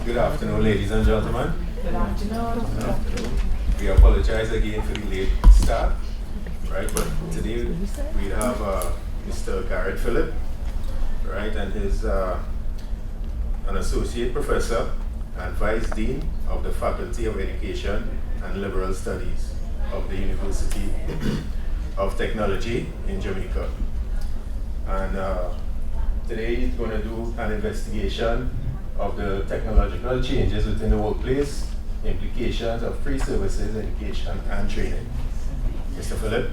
Good afternoon, ladies and gentlemen. Good afternoon. Good afternoon. We apologize again for the late start, right? But today we have Mr. Garrett Phillip, right? And he's an associate professor and vice dean of the Faculty of Education and Liberal Studies of the University of Technology in Jamaica. And today he's going to do an investigation of the technological changes within the workplace, implications of free services, education, and training. Mr. Phillip.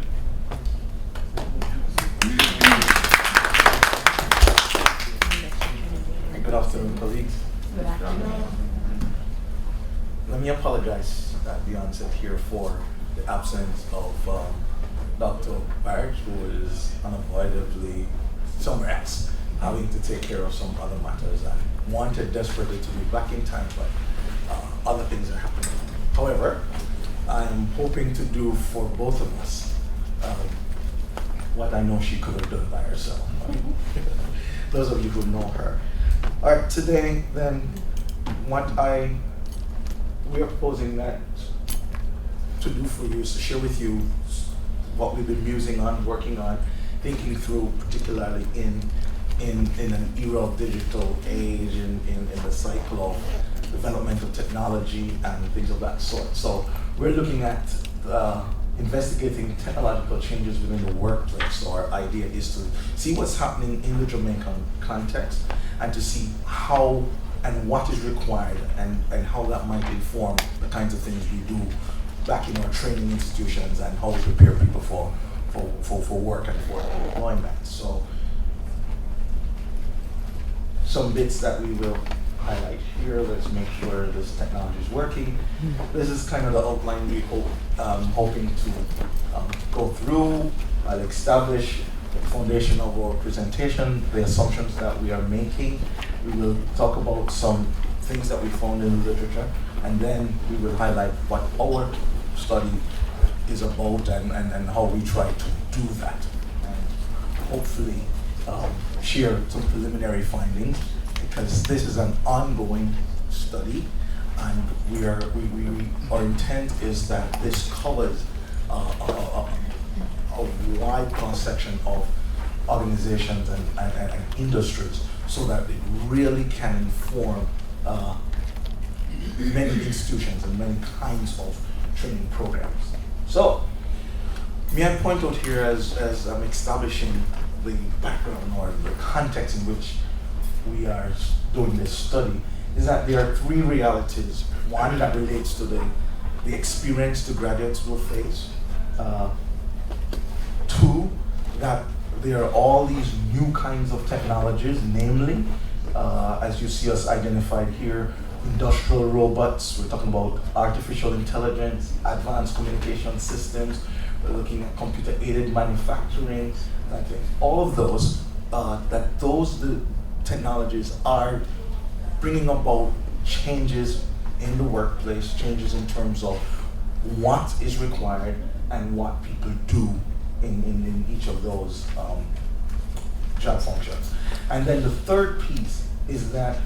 Good afternoon, colleagues. Good afternoon. Let me apologize at the onset here for the absence of Dr. Barge, who is unavoidably somewhere else, having to take care of some other matters and wanted desperately to be back in time, but other things are happening. However, I'm hoping to do for both of us what I know she could have done by herself. Those of you who know her. All right, today then, we are proposing that to do for you is to share with you what we've been musing on, working on, thinking through, particularly in an era of digital age, in the cycle of developmental technology and things of that sort. So we're looking at investigating technological changes within the workplace. So our idea is to see what's happening in the Jamaican context and to see how and what is required and how that might inform the kinds of things we do back in our training institutions and how we prepare people for work and for employment. So some bits that we will highlight here. Let's make sure this technology is working. This is kind of the outline we hoping to go through. I'll establish the foundation of our presentation, the assumptions that we are making. We will talk about some things that we found in the literature, and then we will highlight what our study is about and how we try to do that. And hopefully share some preliminary findings, because this is an ongoing study, and our intent is that this covers a wide cross-section of organizations and industries, so that it really can inform many institutions and many kinds of training programs. So, may I point out here as I'm establishing the background or the context in which we are doing this study, is that there are three realities. One that relates to the experience the graduates will face. Two, that there are all these new kinds of technologies, namely, as you see us identified here, industrial robots. We're talking about artificial intelligence, advanced communication systems. We're looking at computer-aided manufacturing, and things. All of those, the technologies are bringing about changes in the workplace, changes in terms of what is required and what people do in each of those job functions. And then the third piece is that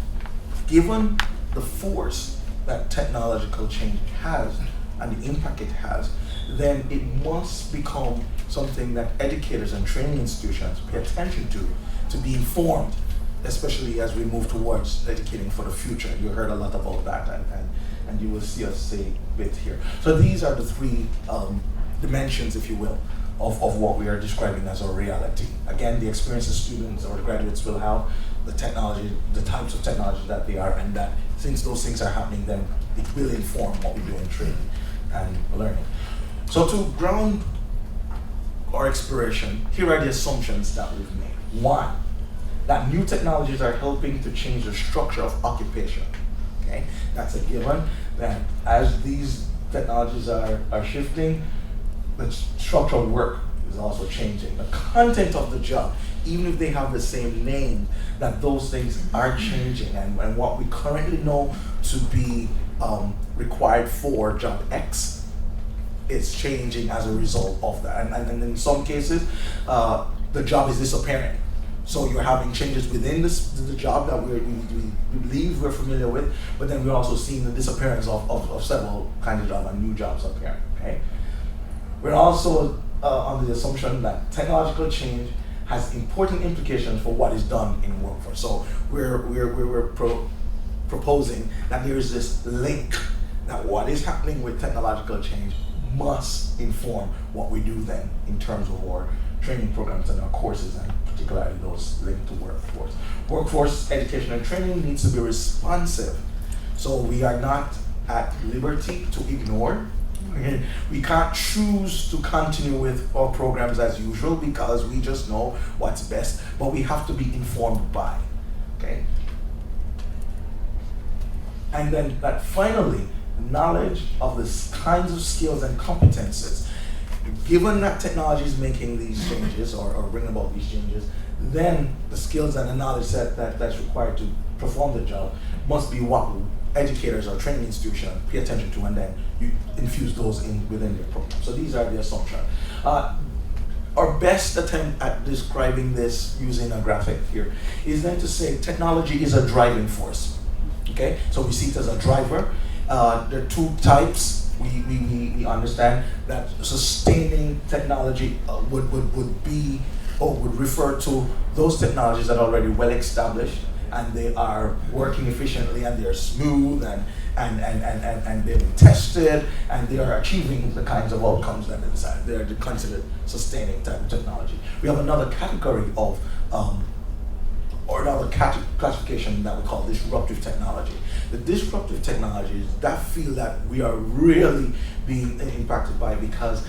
given the force that technological change has and the impact it has, then it must become something that educators and training institutions pay attention to be informed, especially as we move towards educating for the future. You heard a lot about that, and you will see us say a bit here. So these are the three dimensions, if you will, of what we are describing as our reality. Again, the experiences students or the graduates will have, the technology, the types of technology that they are, and that since those things are happening, then it will inform what we do in training and learning. So to ground our exploration, here are the assumptions that we've made. One, that new technologies are helping to change the structure of occupation. Okay, that's a given, that as these technologies are shifting, the structure of work is also changing. The content of the job, even if they have the same name, that those things are changing, and what we currently know to be required for job X is changing as a result of that. And in some cases, the job is disappearing. So you're having changes within the job that we believe we're familiar with, but then we're also seeing the disappearance of several kinds of jobs and new jobs appearing. Okay, we're also under the assumption that technological change has important implications for what is done in workforce. So we're proposing that there is this link that what is happening with technological change must inform what we do then in terms of our training programs and our courses, and particularly those linked to workforce. Workforce education and training needs to be responsive. So we are not at liberty to ignore. We can't choose to continue with our programs as usual because we just know what's best, but we have to be informed by, okay? And then that finally, knowledge of the kinds of skills and competences. Given that technology is making these changes or bringing about these changes, then the skills and the knowledge set that's required to perform the job must be what educators or training institutions pay attention to, and then you infuse those within their program. So these are the assumptions. Our best attempt at describing this using a graphic here is then to say technology is a driving force. Okay, so we see it as a driver. There are two types. We understand that sustaining technology would be or would refer to those technologies that are already well established and they are working efficiently and they are smooth and they've been tested and they are achieving the kinds of outcomes that they desire. They are considered sustaining type of technology. We have another category of or another classification that we call disruptive technology. The disruptive technology is that field that we are really being impacted by, because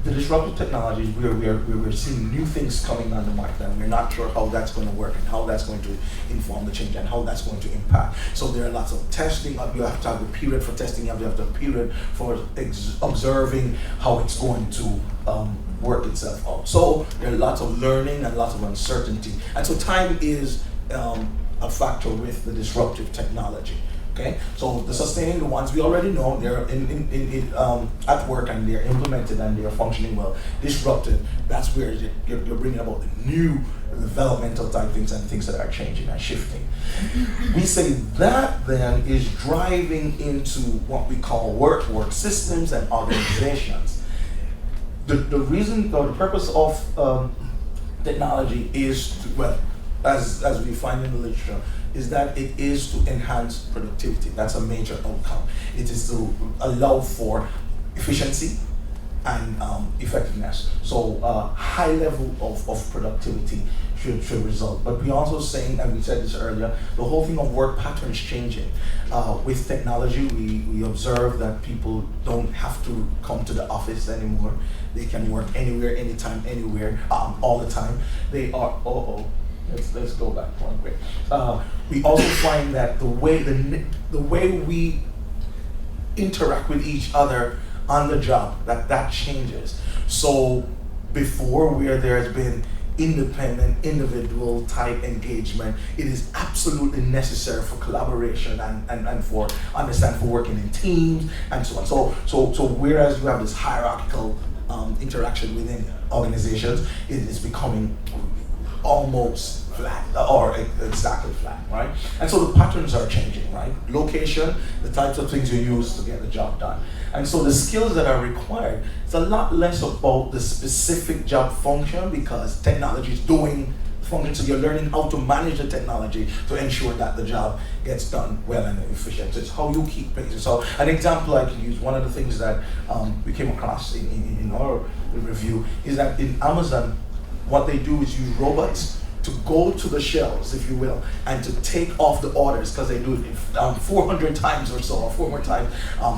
the disruptive technologies, we're seeing new things coming on the market, and we're not sure how that's going to work and how that's going to inform the change and how that's going to impact. So there are lots of testing. You have to have a period for testing. You have to have a period for observing how it's going to work itself out. So there are lots of learning and lots of uncertainty. And so time is a factor with the disruptive technology. Okay, so the sustaining, the ones we already know, they're at work and they're implemented and they're functioning well. Disruptive, that's where you're bringing about the new developmental type things and things that are changing and shifting. We say that then is driving into what we call work systems and organizations. The reason or the purpose of technology is to, well, as we find in the literature, is that it is to enhance productivity. That's a major outcome. It is to allow for efficiency and effectiveness. So high level of productivity should result. But we also saying, and we said this earlier, the whole thing of work patterns changing. With technology, we observe that people don't have to come to the office anymore. They can work anywhere, anytime, anywhere, all the time. They are, let's go back one quick. We also find that the way we interact with each other on the job, that changes. So before, where there has been independent, individual type engagement, it is absolutely necessary for collaboration and for working in teams and so on. So whereas you have this hierarchical interaction within organizations, it is becoming almost flat or exactly flat, right? And so the patterns are changing, right? Location, the types of things you use to get the job done. And so the skills that are required, it's a lot less about the specific job function, because technology is doing function, so you're learning how to manage the technology to ensure that the job gets done well and efficient. So it's how you keep pace. So an example I can use, one of the things that we came across in our review is that in Amazon, what they do is use robots to go to the shelves, if you will, and to take off the orders, because they do it 400 times or so, or 4 more times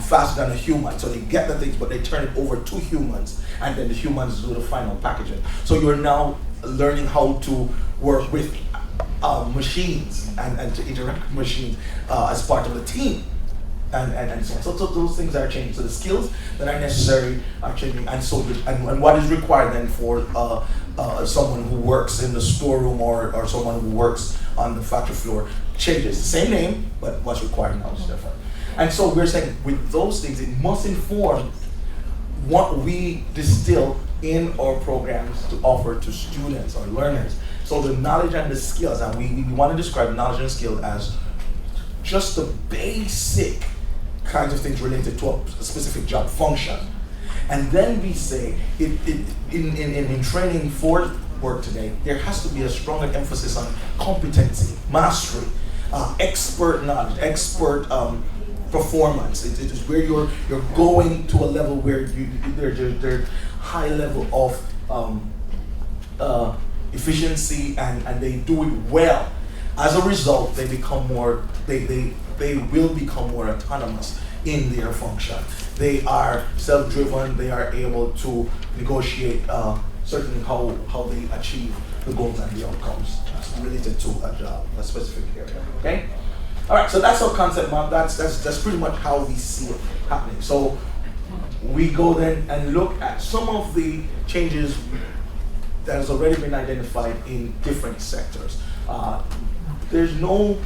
faster than a human. So they get the things, but they turn it over to humans, and then the humans do the final packaging. So you're now learning how to work with machines and to interact with machines as part of the team. And so on. So those things are changing. So the skills that are necessary are changing, and so and what is required then for someone who works in the storeroom or someone who works on the factory floor changes. The same name, but what's required now is different. And so we're saying with those things, it must inform what we distill in our programs to offer to students or learners. So the knowledge and the skills, and we want to describe knowledge and skills as just the basic kinds of things related to a specific job function. And then we say, in training for work today, there has to be a stronger emphasis on competency, mastery, expert knowledge, expert performance. It is where you're going to a level where there's high level of efficiency, and they do it well. As a result, they become more. They will become more autonomous in their function. They are self-driven. They are able to negotiate certainly how they achieve the goals and the outcomes related to a job, a specific area. Okay. All right. So that's our concept map. That's pretty much how we see it happening. So we go then and look at some of the changes that has already been identified in different sectors. There's no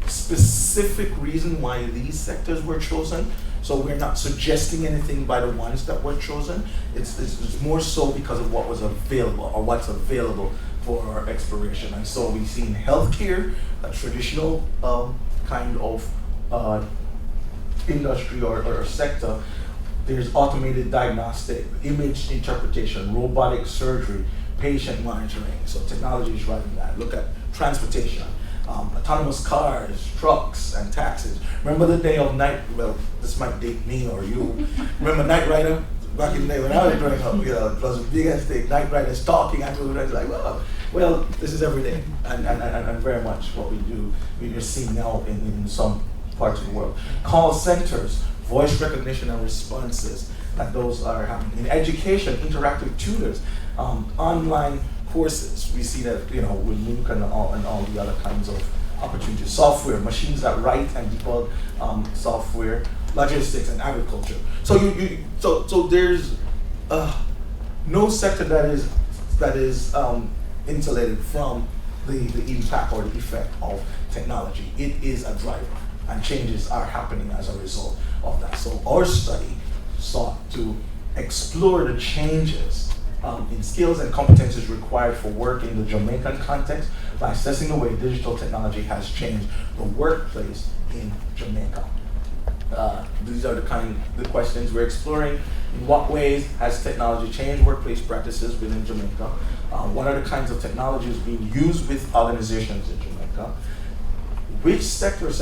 specific reason why these sectors were chosen, so we're not suggesting anything by the ones that were chosen. It's more so because of what was available, or what's available for our exploration. And so we see in healthcare, a traditional kind of industry or sector. There's automated diagnostic, image interpretation, robotic surgery, patient monitoring. So technology is driving that. Look at transportation, autonomous cars, trucks, and taxis. Remember the day of well, this might date me or you. Remember Knight Rider? Back in the day when I was growing up, it was a big ass thing. Knight Riders talking, and we were like, well, this is every day. And very much what we do, we're seeing now in some parts of the world. Call centers, voice recognition and responses, that those are happening. In education, interactive tutors, online courses, we see that, with MOOC and all the other kinds of opportunities. Software, machines that write and debug software, logistics and agriculture. So so there's no sector that is insulated from the impact or the effect of technology. It is a driver, and changes are happening as a result of that. So our study sought to explore the changes in skills and competencies required for work in the Jamaican context by assessing the way digital technology has changed the workplace in Jamaica. These are the questions we're exploring. In what ways has technology changed workplace practices within Jamaica? What are the kinds of technologies being used with organizations in Jamaica? Which sectors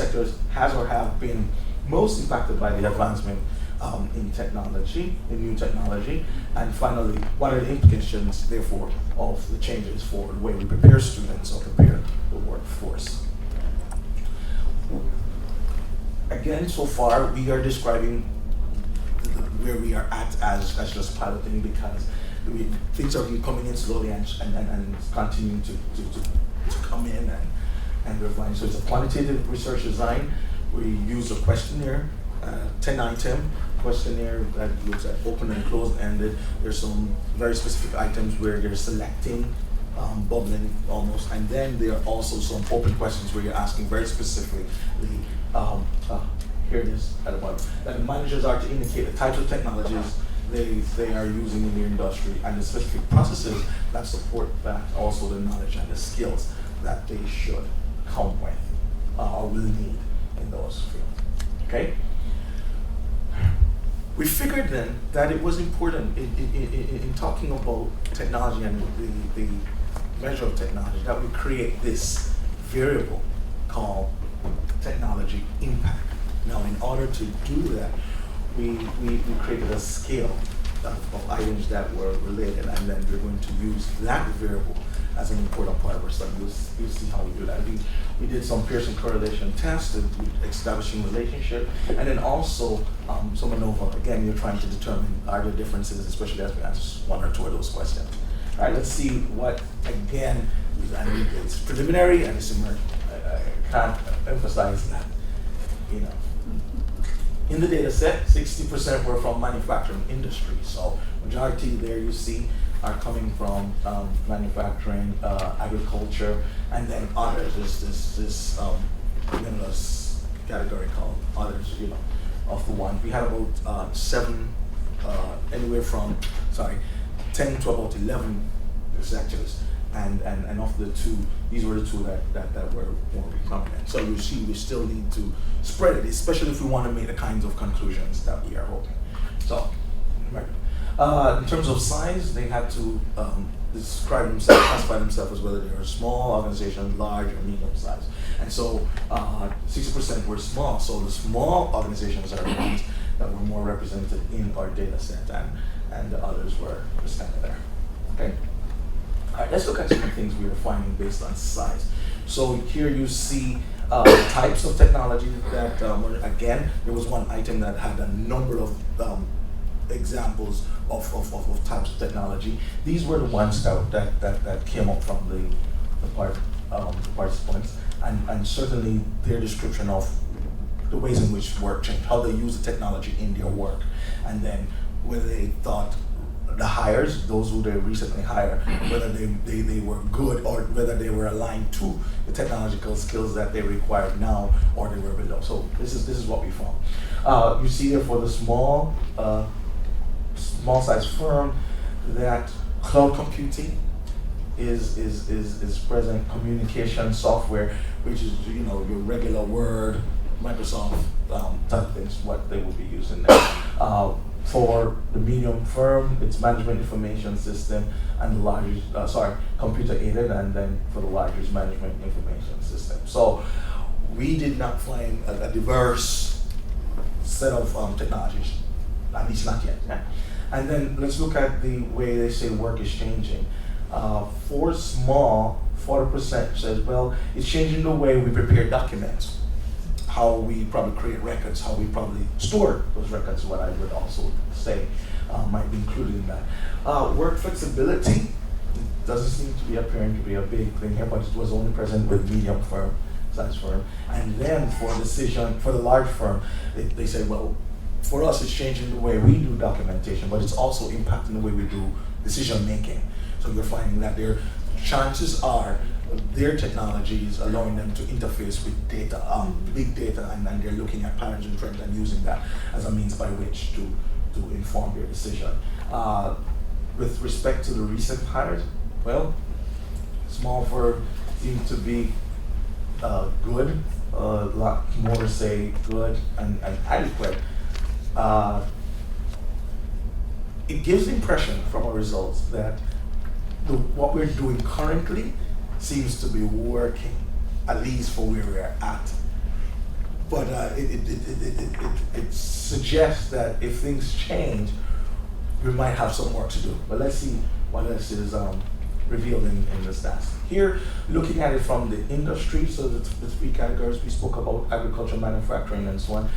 has or have been most impacted by the advancement in technology, in new technology? And finally, what are the implications, therefore, of the changes for the way we prepare students or prepare the workforce? Again, so far, we are describing where we are at as just piloting, because things are coming in slowly and continuing to come in and refine. So it's a quantitative research design. We use a questionnaire, 10-item questionnaire that looks at open and closed-ended. There's some very specific items where you're selecting, bubbling almost, and then there are also some open questions where you're asking very specifically here it is at the bottom, that the managers are to indicate the types of technologies they are using in their industry and the specific processes that support that, also the knowledge and the skills that they should come with or will need in those fields. Okay? We figured then that it was important in talking about technology and the measure of technology that we create this variable called technology impact. Now, in order to do that, we created a scale of items that were related, and then we're going to use that variable as an important part of our study. You'll see how we do that. We did some Pearson correlation tests, establishing relationship, and then also some ANOVA. Again, you're trying to determine are there differences, especially as we answer one or two of those questions. All right, let's see what, again, it's preliminary and it's emerging. I can't emphasize that, In the data set, 60% were from manufacturing industry. So majority there you see are coming from manufacturing, agriculture, and then others. This limitless category called others, of the one. We had about 10 to about 11 sectors and of the two, these were the two that were more prominent. So you see, we still need to spread it, especially if we want to make the kinds of conclusions that we are hoping. So, right. In terms of size, they had to describe themselves, classify themselves as whether they were small organizations, large or medium size. And so 60% were small. So the small organizations are the ones that were more represented in our data set, and the others were just kind of there. Okay. All right, let's look at some things we were finding based on size. So here you see types of technology that, again, there was one item that had a number of examples of types of technology. These were the ones that came up from the participants, and certainly their description of the ways in which work changed, how they use the technology in their work, and then whether they thought the hires, those who they recently hired, whether they were good or whether they were aligned to the technological skills that they required now or they were below. So this is what we found. You see there for the small size firm that cloud computing is present, communication software, which is your regular Word, Microsoft type of things, what they will be using there. For the medium firm, it's management information system, and the largest, computer aided, and then for the largest, management information system. So we did not find a diverse set of technologies, at least not yet. Yeah? And then let's look at the way they say work is changing. For small, 40% says, well, it's changing the way we prepare documents, how we probably create records, how we probably store those records, what I would also say might be included in that. Work flexibility doesn't seem to be appearing to be a big thing here, but it was only present with medium size firm. And then for the large firm, they say, well, for us it's changing the way we do documentation, but it's also impacting the way we do decision making. So you're finding that their chances are their technology is allowing them to interface with data, big data, and they're looking at patterns and trends and using that as a means by which to inform their decision. With respect to the recent hires, well, small firm seems to be good, a lot more to say good and adequate. It gives the impression from our results that what we're doing currently seems to be working, at least for where we're at. But it suggests that if things change, we might have some work to do. But let's see what else is revealed in the stats. Here, looking at it from the industry, so the three categories we spoke about, agriculture, manufacturing, and so on.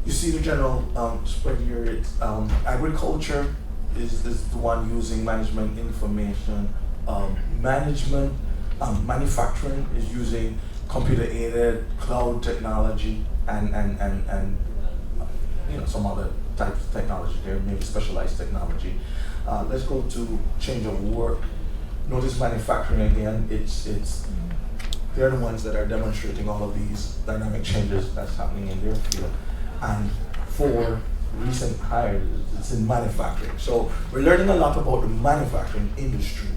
You see the general spread here. It's agriculture is the one using management information. Manufacturing is using computer-aided cloud technology and some other types of technology there, maybe specialized technology. Let's go to change of work. Notice manufacturing again. They're the ones that are demonstrating all of these dynamic changes that's happening in their field. And for recent hires, it's in manufacturing. So we're learning a lot about the manufacturing industry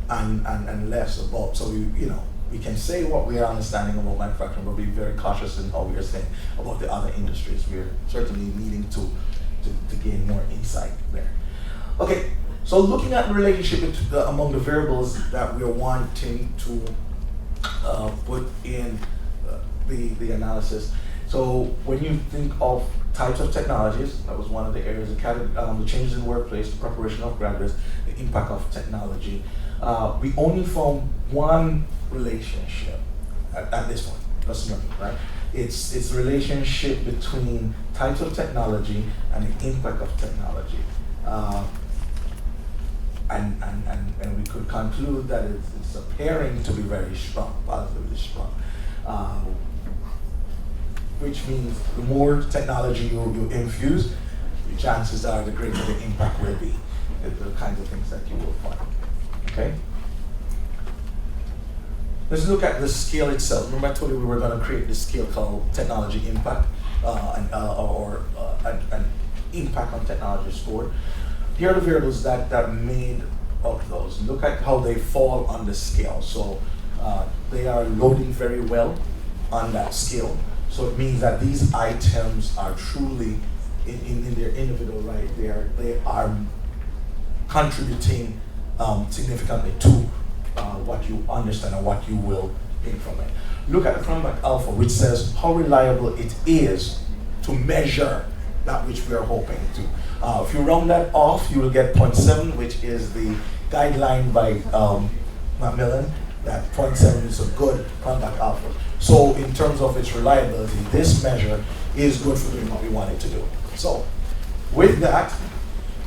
and less about, so we can say what we are understanding about manufacturing, but be very cautious in how we are saying about the other industries. We're certainly needing to gain more insight there. Okay, so looking at the relationship among the variables that we're wanting to put in the analysis. So when you think of types of technologies, that was one of the areas, the changes in the workplace, the preparation of graduates, the impact of technology. We only found one relationship at this point. That's nothing, right? It's the relationship between types of technology and the impact of technology. And we could conclude that it's appearing to be very strong, positively strong. Which means the more technology you infuse, the chances are the greater the impact will be. The kinds of things that you will find. Okay? Let's look at the scale itself. Remember I told you we were going to create this scale called technology impact, an impact on technology score. Here are the variables that made of those. Look at how they fall on the scale. So they are loading very well on that scale. So it means that these items are truly in their individual right. They are contributing significantly to what you understand and what you will gain from it. Look at the Chromebook Alpha, which says how reliable it is to measure that which we are hoping to. If you round that off, you will get 0.7, which is the guideline by Macmillan, that 0.7 is a good Chromebook Alpha. So in terms of its reliability, this measure is good for doing what we want it to do. So with that,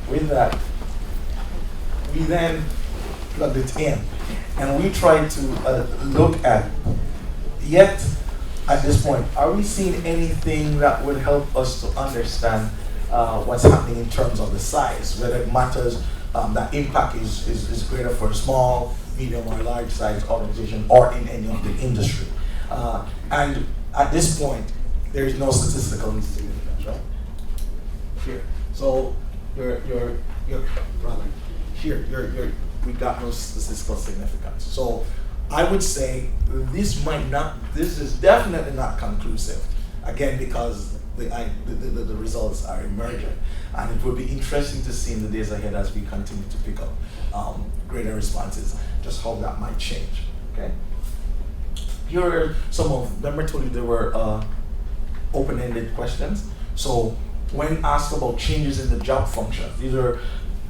we then plugged it in, and we tried to look at, yet at this point, are we seeing anything that would help us to understand what's happening in terms of the size, whether it matters, that impact is greater for a small, medium, or large size organization, or in any of the industry. And at this point, there is no statistical significance, right? Here. So we got no statistical significance. So I would say this is definitely not conclusive. Again, because the results are emerging. And it will be interesting to see in the days ahead as we continue to pick up greater responses, just how that might change, okay? Here are some of, remember I told you there were open-ended questions. So when asked about changes in the job functions,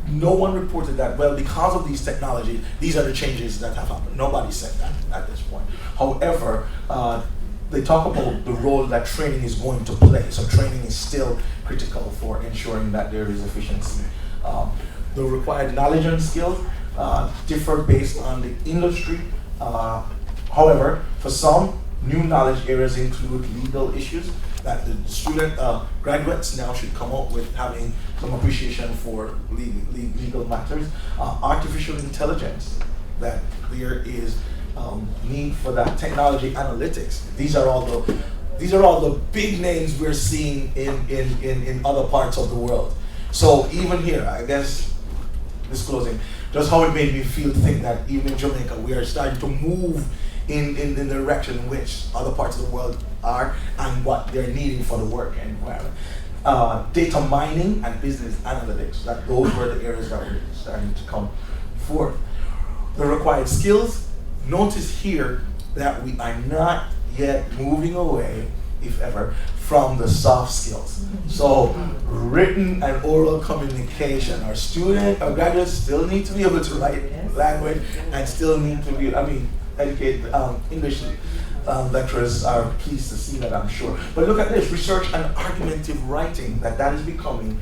no one reported that, well, because of these technologies, these are the changes that have happened. Nobody said that at this point. However, they talk about the role that training is going to play. So training is still critical for ensuring that there is efficiency. The required knowledge and skills differ based on the industry. However, for some, new knowledge areas include legal issues that the student graduates now should come out with having some appreciation for legal matters. Artificial intelligence, that there is need for that. Technology analytics. These are all the big names we're seeing in other parts of the world. So even here, I guess disclosing just how it made me feel to think that even in Jamaica we are starting to move in the direction in which other parts of the world are and what they're needing for the work environment. Data mining and business analytics, that those were the areas that were starting to come forth. The required skills, notice here that we are not yet moving away, if ever, from the soft skills. So written and oral communication. Our student, our graduates still need to be able to write language and still need to be, educate English lecturers are pleased to see that, I'm sure. But look at this, research and argumentative writing, that is becoming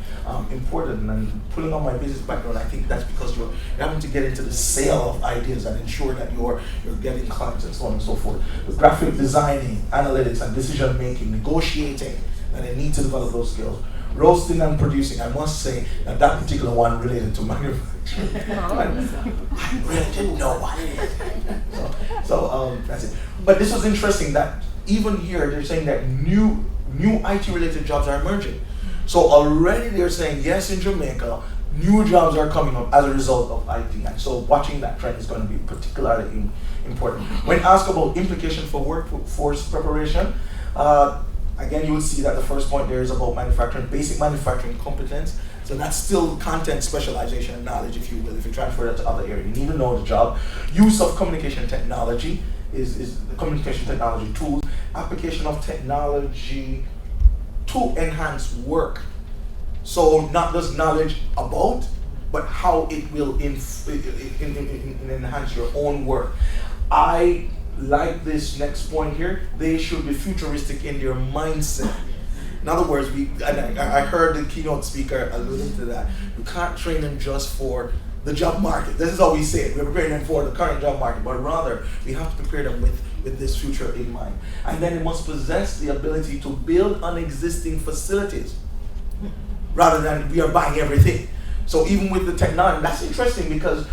important. And pulling on my business background, I think that's because you're having to get into the sale of ideas and ensure that you're getting clients and so on and so forth. With graphic designing, analytics, and decision making, negotiating, and they need to develop those skills. Roasting and producing, I must say that particular one related to manufacturing. I really didn't know what it is. So that's it. But this was interesting that even here they're saying that new IT related jobs are emerging. So already they're saying yes, in Jamaica, new jobs are coming up as a result of IT. And so watching that trend is going to be particularly important. When asked about implication for workforce preparation, again, you will see that the first point there is about manufacturing, basic manufacturing competence. So that's still content specialization and knowledge, if you will. If you transfer that to other areas, you need to know the job. Use of communication technology is the communication technology tools. Application of technology to enhance work. So not just knowledge about, but how it will enhance your own work. I like this next point here. They should be futuristic in their mindset. In other words, I heard the keynote speaker alluding to that. You can't train them just for the job market. This is how we say it. We're preparing them for the current job market, but rather we have to prepare them with this future in mind. And then it must possess the ability to build on existing facilities rather than we are buying everything. So even with the technology, that's interesting because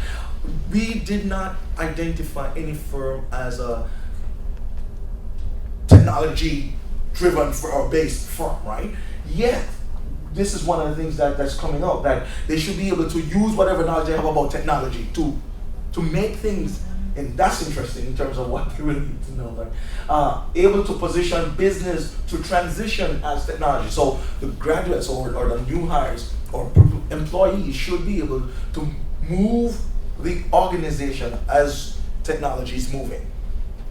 we did not identify any firm as a technology-driven or based firm, right? Yet, this is one of the things that's coming up, that they should be able to use whatever knowledge they have about technology to make things, and that's interesting in terms of what they really need to know. Like, able to position business to transition as technology. So the graduates or the new hires or employees should be able to move the organization as technology is moving.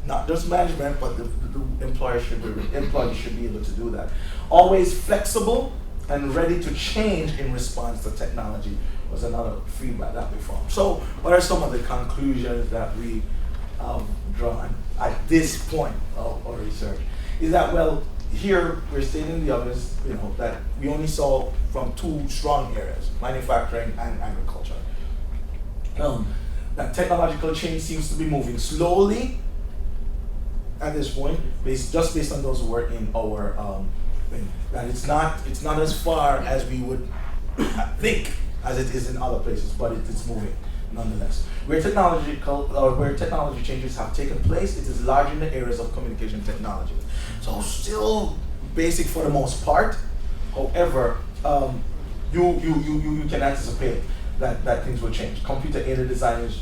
Not just management, but the employees should be able to do that. Always flexible and ready to change in response to technology was another feedback that we found. So what are some of the conclusions that we drawn at this point of our research? Is that, well, here we're stating the obvious, that we only saw from two strong areas, manufacturing and agriculture. That technological change seems to be moving slowly at this point, based on those who were in our thing. That it's not as far as we would think as it is in other places, but it's moving nonetheless. Where technology changes have taken place, it is largely in the areas of communication technology. So still basic for the most part. However, you can anticipate that things will change. Computer-aided design is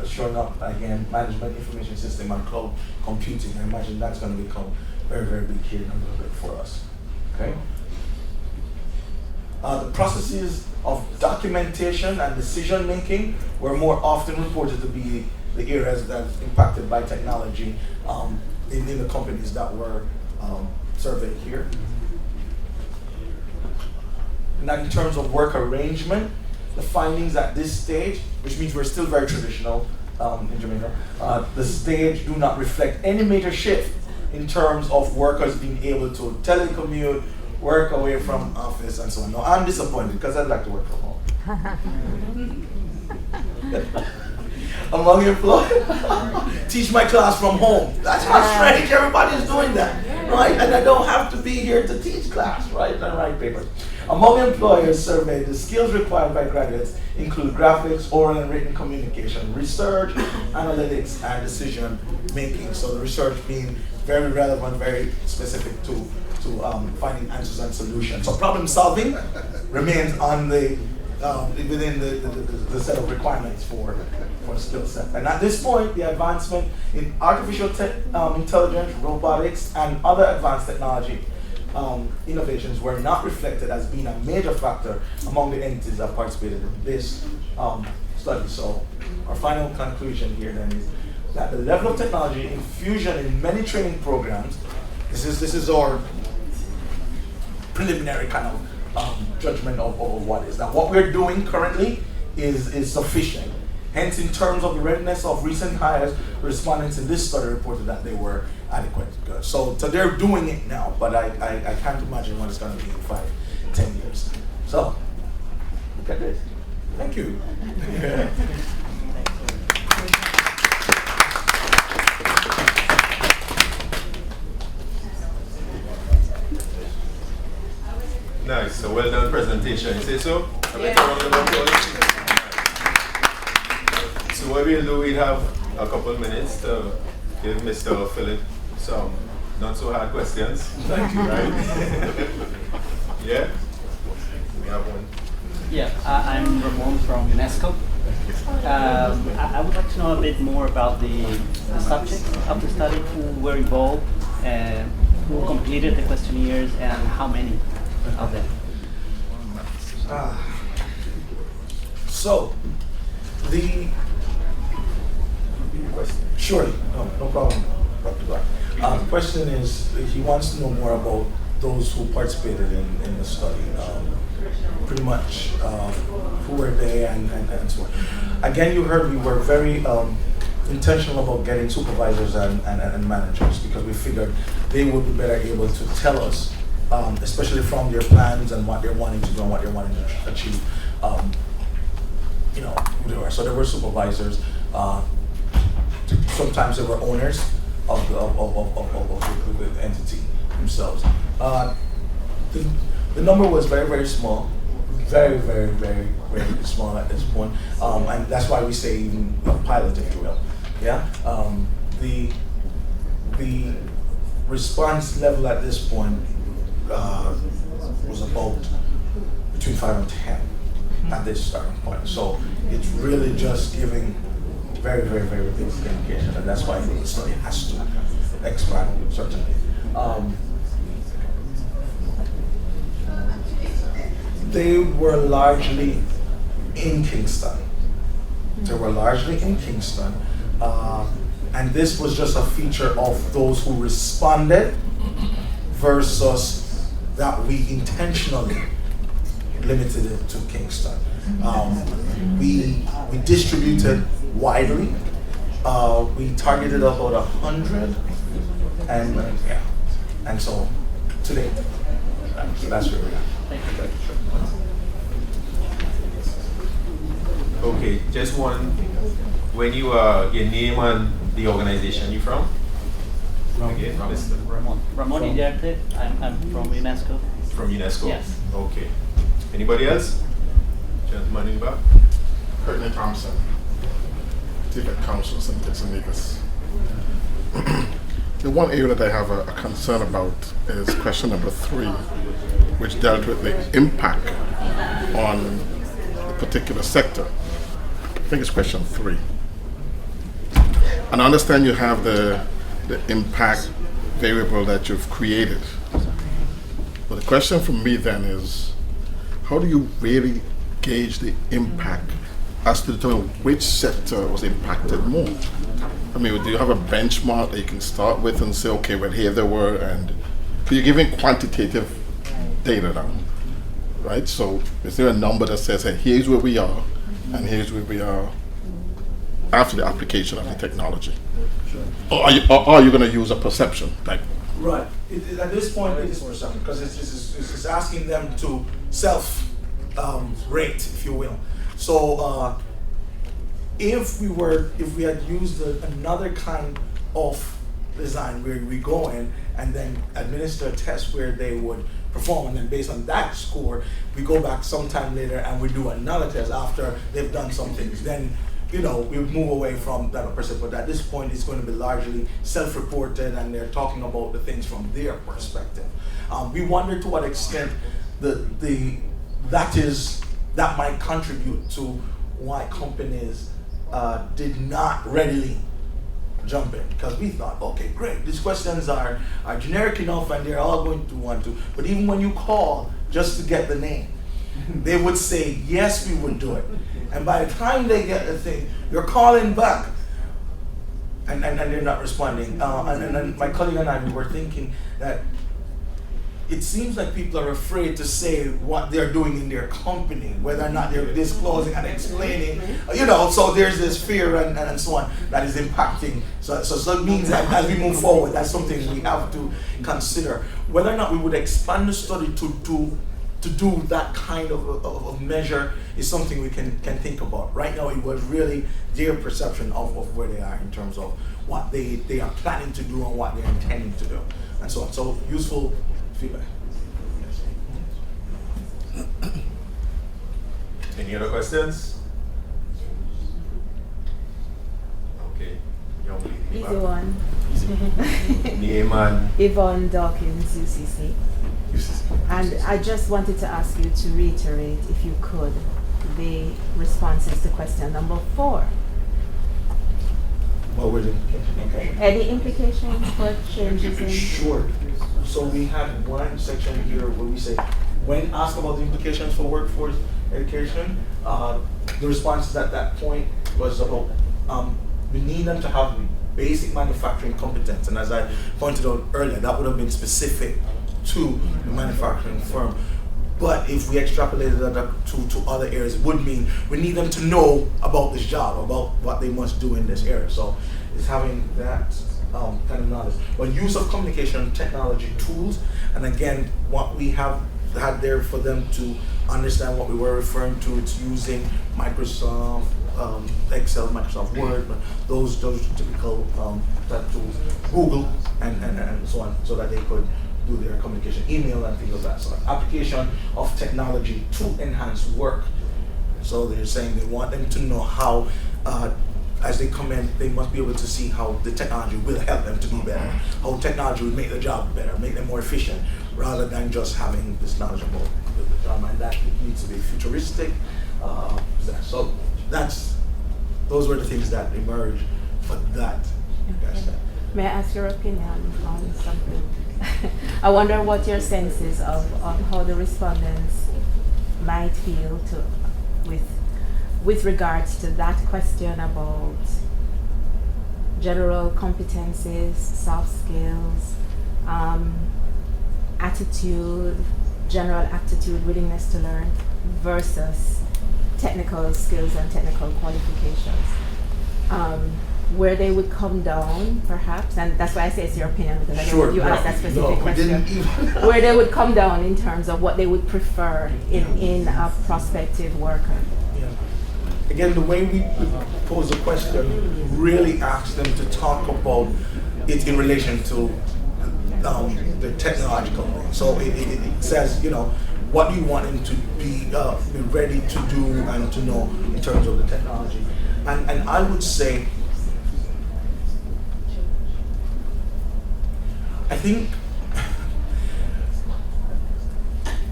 showing up again. Management information system and cloud computing. I imagine that's going to become very, very big here in a little bit for us. Okay. The processes of documentation and decision making were more often reported to be the areas that are impacted by technology in the companies that were surveyed here. And in terms of work arrangement, the findings at this stage, which means we're still very traditional in Jamaica, the stage do not reflect any major shift in terms of workers being able to telecommute, work away from office, and so on. No, I'm disappointed because I'd like to work from home. Among employees, teach my class from home. That's not strange. Everybody's doing that, right? And I don't have to be here to teach class, right? And write papers. Among employers surveyed, the skills required by graduates include graphics, oral and written communication, research, analytics, and decision making. So the research being very relevant, very specific to finding answers and solutions. So problem solving remains on the within the set of requirements for skill set. And at this point, the advancement in artificial intelligence, robotics, and other advanced technology innovations were not reflected as being a major factor among the entities that participated in this study. So our final conclusion here then is that the level of technology infusion in many training programs, this is our preliminary kind of judgment of what is. Now what we're doing currently is sufficient. Hence, in terms of the readiness of recent hires, respondents in this study reported that they were adequate. Good. So they're doing it now, but I can't imagine what it's going to be in 5-10 years. So, look at this. Thank you. Nice. So well done presentation. You say so? So what we'll do, we'll have a couple of minutes to give Mr. Philip some not so hard questions. Thank you. Right? Yeah? We have one. Yeah, I'm Ramon from UNESCO. I would like to know a bit more about the subjects of the study, who were involved, who completed the questionnaires, and how many of them. So, the surely, no problem, Dr. Clark. The question is, he wants to know more about those who participated in the study. Pretty much, who were they and so on. Again, you heard we were very intentional about getting supervisors and managers because we figured they would be better able to tell us, especially from their plans and what they're wanting to do and what they're wanting to achieve. Who they were. So there were supervisors. Sometimes they were owners of the entity themselves. The number was very, very small. Very, very, very, very small at this point. And that's why we say even a pilot, if you will. Yeah. The response level at this point was about 5 and 10 at this starting point. So it's really just giving very, very, very basic indication, and that's why the study has to expand, certainly. They were largely in Kingston. And this was just a feature of those who responded versus that we intentionally limited it to Kingston. We distributed widely. We targeted about 100, and so today, so that's where we are. Thank you. Okay, just one. When you your name and the organization you from? Again, Mr. Ramon Idiarte, I'm from UNESCO. From UNESCO? Yes. Okay. Anybody else? Gentleman in the back? Courtney Thompson, TVET Council, St. Kitts and Nevis. The one area that I have a concern about is question number 3, which dealt with the impact on a particular sector. I think it's question 3. And I understand you have the impact variable that you've created. But the question for me then is, how do you really gauge the impact as to determine which sector was impacted more? I mean, do you have a benchmark that you can start with and say, okay, well, here they were, and you're giving quantitative data now, right? So is there a number that says, hey, here's where we are, and here's where we are after the application of the technology? Sure. Or are you going to use a perception? Like, Right. At this point, it is perception because it's asking them to self-rate, if you will. So if we had used another kind of design where we go in and then administer a test where they would perform, and then based on that score, we go back sometime later and we do another test after they've done some things. Then, we move away from that perspective. But at this point, it's going to be largely self-reported, and they're talking about the things from their perspective. We wonder to what extent that might contribute to why companies did not readily jump in, because we thought, okay, great, these questions are generic enough and they're all going to want to. But even when you call just to get the name, they would say, yes, we would do it. And by the time they get the thing, you're calling back and they're not responding. And my colleague and I, we were thinking that it seems like people are afraid to say what they're doing in their company, whether or not they're disclosing and explaining, so there's this fear and so on that is impacting. So it means that as we move forward, that's something we have to consider. Whether or not we would expand the study to do that kind of measure is something we can think about. Right now, it was really their perception of where they are in terms of what they are planning to do and what they're intending to do, and so on. So useful feedback. Any other questions? Okay. Young lady. Easy one. Name and Yvonne Dawkins, UCC. And I just wanted to ask you to reiterate, if you could, the responses to question number 4. What were the implications? Any implications for changes in? Sure. So we had one section here where we say, when asked about the implications for workforce education, the responses at that point was about we need them to have basic manufacturing competence. And as I pointed out earlier, that would have been specific to the manufacturing firm. But if we extrapolated that to other areas, it would mean we need them to know about this job, about what they must do in this area. So it's having that kind of knowledge. But use of communication technology tools, and again, what we have had there for them to understand what we were referring to, it's using Microsoft Excel, Microsoft Word, but those typical type tools, Google, and so on, so that they could do their communication, email and things of that sort. Application of technology to enhance work. So they're saying they want them to know how, as they come in, they must be able to see how the technology will help them to do better, how technology will make the job better, make them more efficient, rather than just having this knowledge about and that it needs to be futuristic. So those were the things that emerged for that. Okay. May I ask your opinion on something? I wonder what your sense is of how the respondents might feel with regards to that question about general competencies, soft skills, attitude, general aptitude, willingness to learn, versus technical skills and technical qualifications. Where they would come down, perhaps, and that's why I say it's your opinion, because I don't know if you asked that specific question. Where they would come down in terms of what they would prefer in a prospective worker. Yeah. Again, the way we pose the question really asks them to talk about it in relation to the technological thing. So it says, what do you want him to be ready to do and to know in terms of the technology. And I would say, I think,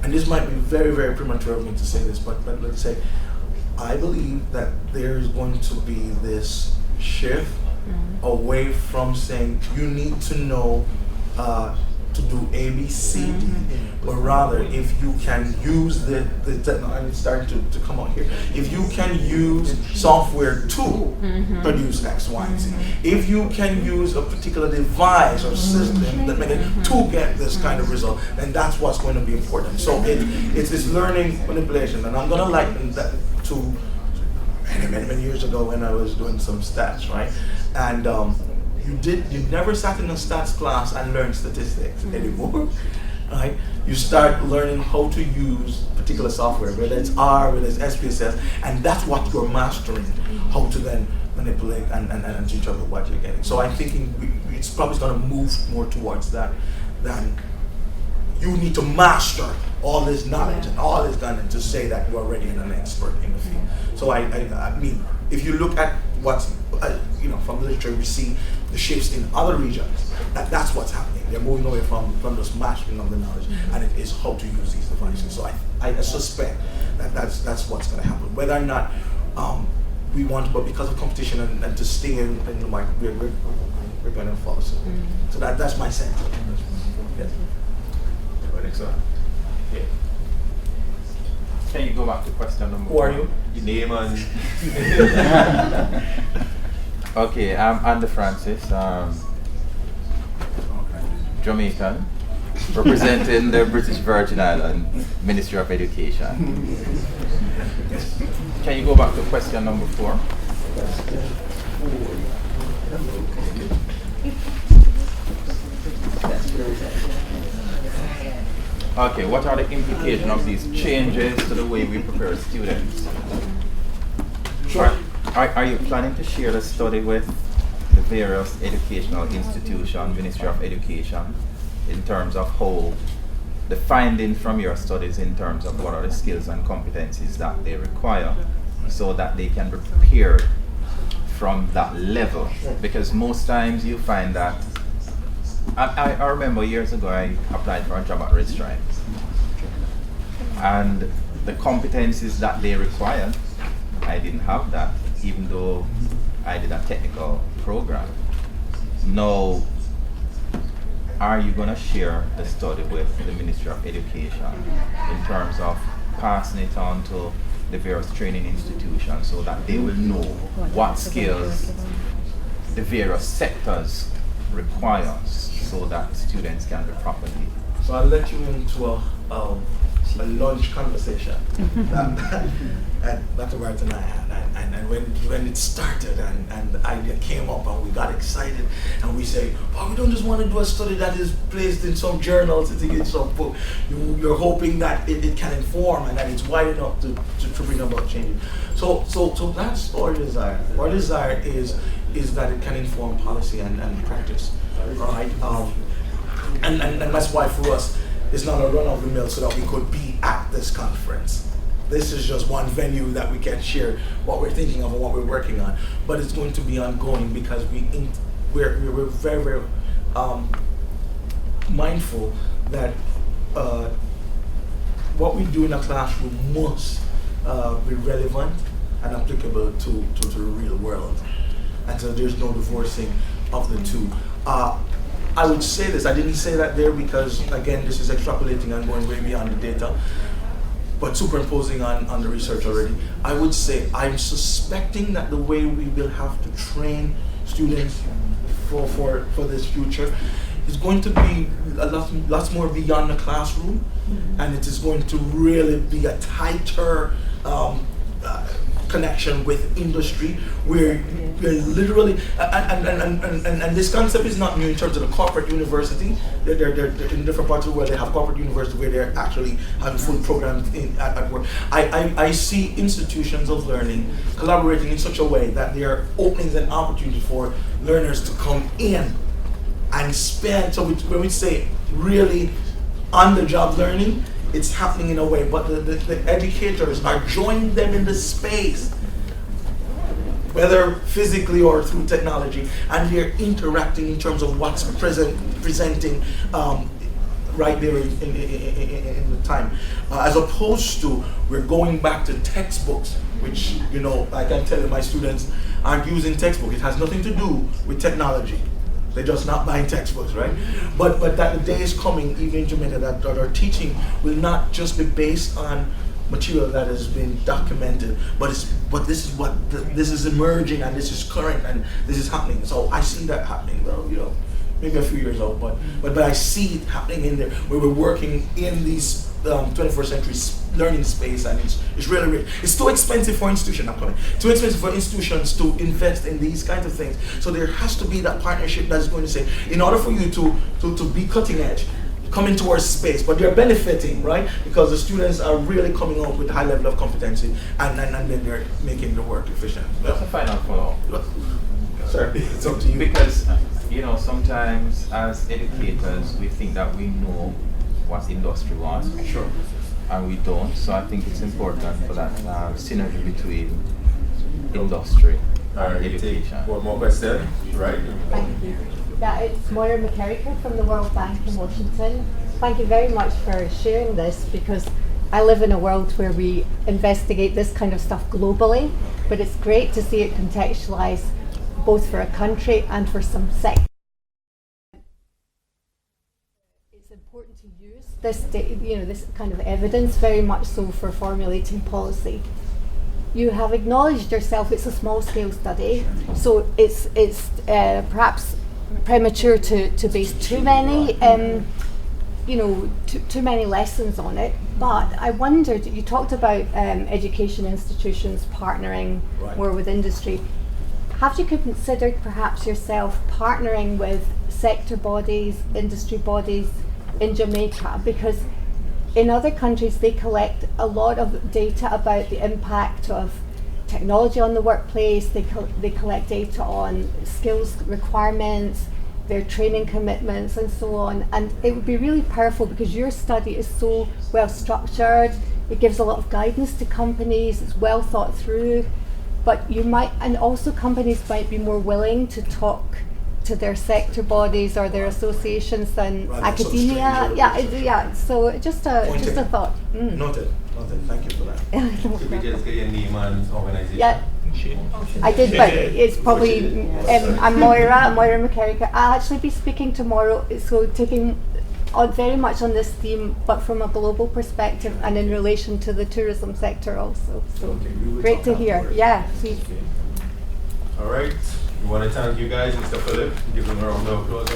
and this might be very, very premature of me to say this, but let's say, I believe that there's going to be this shift away from saying you need to know to do A, B, C, D, but rather if you can use the technology, it's starting to come out here, if you can use software to produce X, Y, and Z, if you can use a particular device or system that make it to get this kind of result, then that's what's going to be important. So it's this learning manipulation, and I'm going to liken that to many years ago when I was doing some stats, right? And you never sat in a stats class and learned statistics anymore, right? You start learning how to use particular software, whether it's R, whether it's SPSS, and that's what you're mastering, how to then manipulate and teach other what you're getting. So I'm thinking it's probably going to move more towards that than you need to master all this knowledge and all this done to say that you're already an expert in the field. So I mean, if you look at what's, from the literature, we see the shifts in other regions. That's what's happening. They're moving away from just mastering of the knowledge, and it is how to use these devices. So I suspect that that's what's going to happen. Whether or not we want, but because of competition and to stay in the market, we're going to follow suit. So that's my sense. Yes. Okay. Can you go back to question number Who are you? Your name and Okay, I'm Andy Francis, Jamaican, representing the British Virgin Islands Ministry of Education. Can you go back to question number 4? Okay, what are the implications of these changes to the way we prepare students? Sure. Are you planning to share the study with the various educational institutions, Ministry of Education, in terms of how the findings from your studies in terms of what are the skills and competencies that they require so that they can be prepared from that level? Because most times you find that, I remember years ago I applied for a job at Red Stripe, and the competencies that they required, I didn't have that, even though I did a technical program. Now, are you going to share the study with the Ministry of Education in terms of passing it on to the various training institutions so that they will know what skills the various sectors require so that students can be properly? So I'll let you into a lunch conversation that Dr. Barton and I had, and when it started and the idea came up and we got excited and we say, oh, we don't just want to do a study that is placed in some journals, it's in some book. You're hoping that it can inform and that it's wide enough to bring about change. So that's our desire. Our desire is that it can inform policy and practice, right? And that's why for us, it's not a run of the mill so that we could be at this conference. This is just one venue that we can share what we're thinking of and what we're working on. But it's going to be ongoing because we're very, very mindful that what we do in a classroom must be relevant and applicable to the real world. And so there's no divorcing of the two. I would say this, I didn't say that there because, again, this is extrapolating and going way beyond the data, but superimposing on the research already. I would say I'm suspecting that the way we will have to train students for this future is going to be a lot more beyond the classroom, and it is going to really be a tighter connection with industry, where you're literally, and this concept is not new in terms of the corporate university. They're in different parts of the world, they have corporate university where they're actually having full programs at work. I see institutions of learning collaborating in such a way that there are openings and opportunities for learners to come in and spend, so when we say really on-the-job learning, it's happening in a way, but the educators are joining them in the space, whether physically or through technology, and they're interacting in terms of what's presenting right there in the time, as opposed to we're going back to textbooks, which, you know, I can tell you my students aren't using textbook. It has nothing to do with technology. They're just not buying textbooks, right? But that the day is coming, even in Jamaica, that our teaching will not just be based on material that has been documented, but this is emerging, and this is current, and this is happening. So I see that happening, well, you know, maybe a few years out, but I see it happening in there, where we're working in these 21st century learning space, and it's really rich. It's too expensive for institutions, too expensive for institutions to invest in these kinds of things. So there has to be that partnership that's going to say, in order for you to be cutting edge, come into our space, but they're benefiting, right? Because the students are really coming up with a high level of competency, and then they're making the work efficient. That's a final follow-up. Sir, it's up to you. Because, you know, sometimes as educators, we think that we know what industry wants. Sure. And we don't. So I think it's important for that synergy between industry and education. One more question, right? Thank you. Yeah, it's MonaMedia from the World Bank in Washington. Thank you very much for sharing this, because I live in a world where we investigate this kind of stuff globally, but it's great to see it contextualized both for a country and for some sectors. It's important to use this, this kind of evidence very much so for formulating policy. You have acknowledged yourself it's a small-scale study, so it's perhaps premature to base too many, too many lessons on it. But I wondered, you talked about education institutions partnering more with industry. Have you considered perhaps yourself partnering with sector bodies, industry bodies in Jamaica? Because in other countries they collect a lot of data about the impact of technology on the workplace, they collect data on skills requirements, their training commitments and so on, and it would be really powerful because your study is so well structured, it gives a lot of guidance to companies, it's well thought through, but you might, and also companies might be more willing to talk to their sector bodies or their associations than academia. Yeah. So just a thought. Noted. Thank you for that. Could we just get your name and organization? Yeah, I did, but it's probably I'm Moira McCarricker. I'll actually be speaking tomorrow, so taking on very much on this theme, but from a global perspective and in relation to the tourism sector also. So great to hear. Yeah, please. All right. We want to thank you guys, Mr. Philip. Give him a round of applause.